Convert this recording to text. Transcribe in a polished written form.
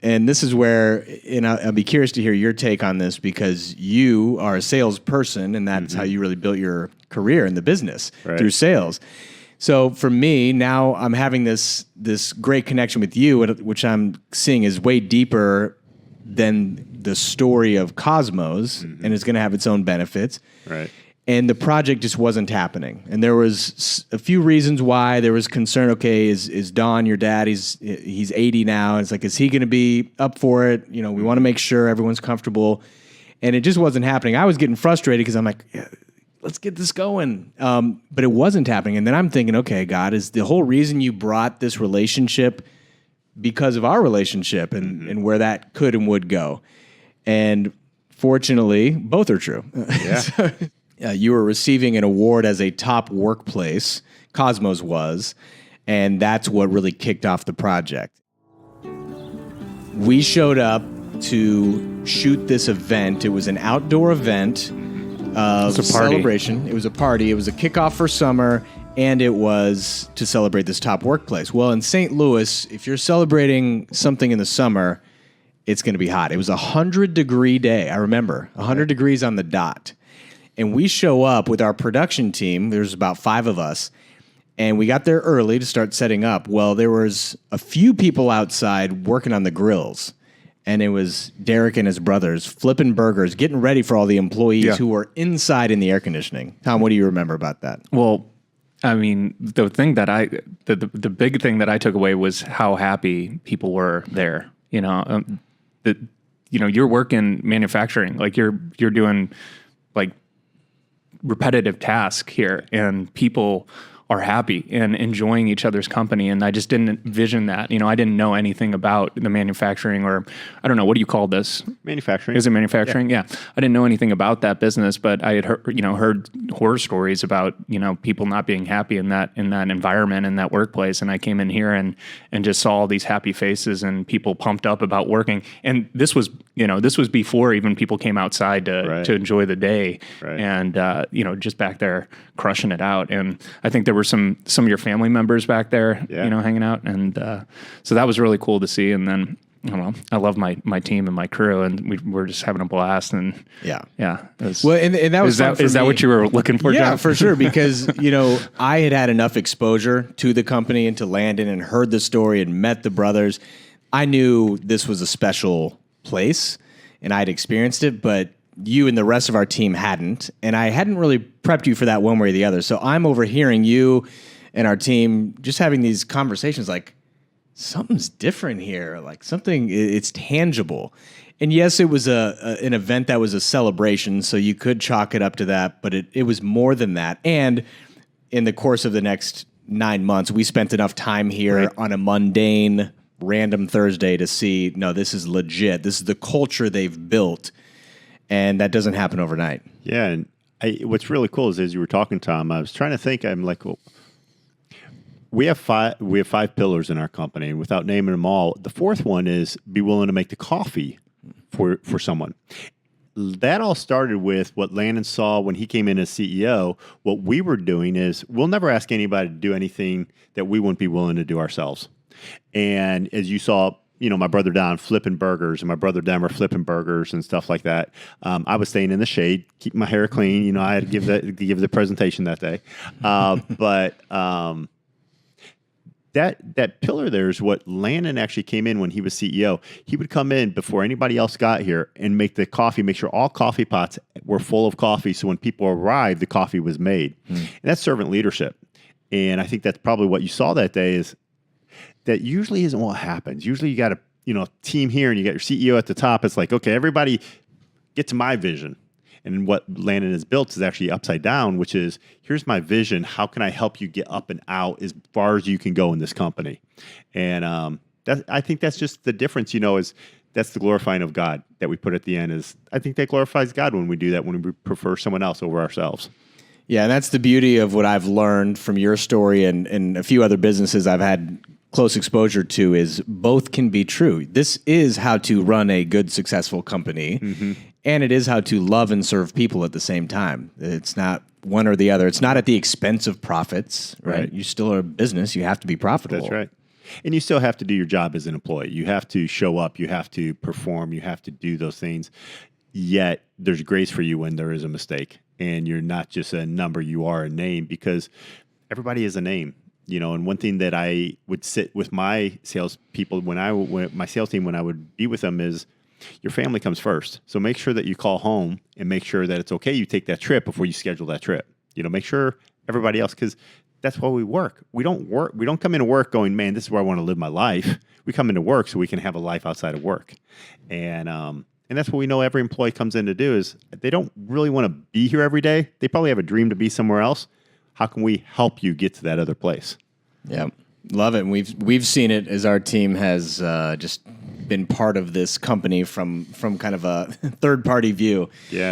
And this is where, and I'll be curious to hear your take on this because you are a salesperson and that's how you really built your career in the business through sales. So for me, now I'm having this great connection with you, which I'm seeing is way deeper than the story of Cosmos and it's going to have its own benefits. Right. And the project just wasn't happening. And there was a few reasons why. There was concern, okay, is Don, your dad, he's 80 now. It's like, is he going to be up for it? You know, we want to make sure everyone's comfortable. And it just wasn't happening. I was getting frustrated because I'm like, yeah, let's get this going. But it wasn't happening. And then I'm thinking, okay, God, is the whole reason you brought this relationship because of our relationship and where that could and would go? And fortunately, both are true. Yeah. You were receiving an award as a top workplace, Cosmos was, and that's what really kicked off the project. We showed up to shoot this event. It was an outdoor event of celebration. It was a party. It was a kickoff for summer, and it was to celebrate this top workplace. Well, in St. Louis, if you're celebrating something in the summer, it's going to be hot. It was a 100-degree day. I remember, 100 degrees on the dot. And we show up with our production team. There's about 5 of us. And we got there early to start setting up. Well, there was a few people outside working on the grills. And it was Derek and his brothers flipping burgers, getting ready for all the employees who were inside in the air conditioning. Tom, what do you remember about that? Well, I mean, the big thing that I took away was how happy people were there. You know, you're working manufacturing, like you're doing like repetitive task here, and people are happy and enjoying each other's company. And I just didn't envision that. You know, I didn't know anything about the manufacturing, or I don't know, what do you call this? Manufacturing. Is it manufacturing? Yeah. I didn't know anything about that business, but I had heard horror stories about, people not being happy in that environment, in that workplace. And I came in here and just saw all these happy faces and people pumped up about working. And this was before even people came outside to enjoy the day. Right. And, just back there crushing it out. And I think there were some of your family members back there, hanging out. And so that was really cool to see. And then, I love my team and my crew, and we're just having a blast. And yeah. Well, and that was is that what you were looking for, John? John? For sure. Because, I had enough exposure to the company and to Landon and heard the story and met the brothers. I knew this was a special place and I'd experienced it, but you and the rest of our team hadn't, and I hadn't really prepped you for that one way or the other. So I'm overhearing you and our team just having these conversations like, something's different here, like it's tangible. And yes, it was an event that was a celebration, so you could chalk it up to that, but it was more than that. And in the course of the next 9 months, we spent enough time here on a mundane, random Thursday to see, no, this is legit. This is the culture they've built. And that doesn't happen overnight. Yeah, and what's really cool is as you were talking, Tom, I was trying to think. I'm like, well, we have 5 pillars in our company, and without naming them all, the 4th one is be willing to make the coffee for someone. That all started with what Landon saw when he came in as CEO. What we were doing is we'll never ask anybody to do anything that we wouldn't be willing to do ourselves. And as you saw, my brother Don flipping burgers and my brother Denver flipping burgers and stuff like that. I was staying in the shade, keeping my hair clean. I had to give the presentation that day. But that pillar there is what Landon actually came in when he was CEO. He would come in before anybody else got here and make the coffee, make sure all coffee pots were full of coffee. So when people arrived, the coffee was made. And that's servant leadership. And I think that's probably what you saw that day is that usually isn't what happens. Usually you got a team here and you got your CEO at the top. It's like, okay, everybody get to my vision. And what Landon has built is actually upside down, which is, here's my vision. How can I help you get up and out as far as you can go in this company? And I think that's just the difference, is that's the glorifying of God that we put at the end. Is I think that glorifies God when we do that, when we prefer someone else over ourselves. Yeah, and that's the beauty of what I've learned from your story and a few other businesses I've had close exposure to is both can be true. This is how to run a good, successful company, and it is how to love and serve people at the same time. It's not one or the other. It's not at the expense of profits, right? You still are a business. You have to be profitable. That's right. And you still have to do your job as an employee. You have to show up, you have to perform, you have to do those things. Yet there's grace for you when there is a mistake, and you're not just a number, you are a name, because everybody is a name. And one thing that I would sit with my salespeople my sales team, when I would be with them, is your family comes first. So make sure that you call home and make sure that it's okay you take that trip before you schedule that trip. Make sure everybody else, because that's why we work. We don't come into work going, man, this is where I want to live my life. We come into work so we can have a life outside of work. And that's what we know every employee comes in to do, is they don't really want to be here every day. They probably have a dream to be somewhere else. How can we help you get to that other place? Yeah, love it. And we've seen it as our team has just been part of this company from kind of a third party view. Yeah.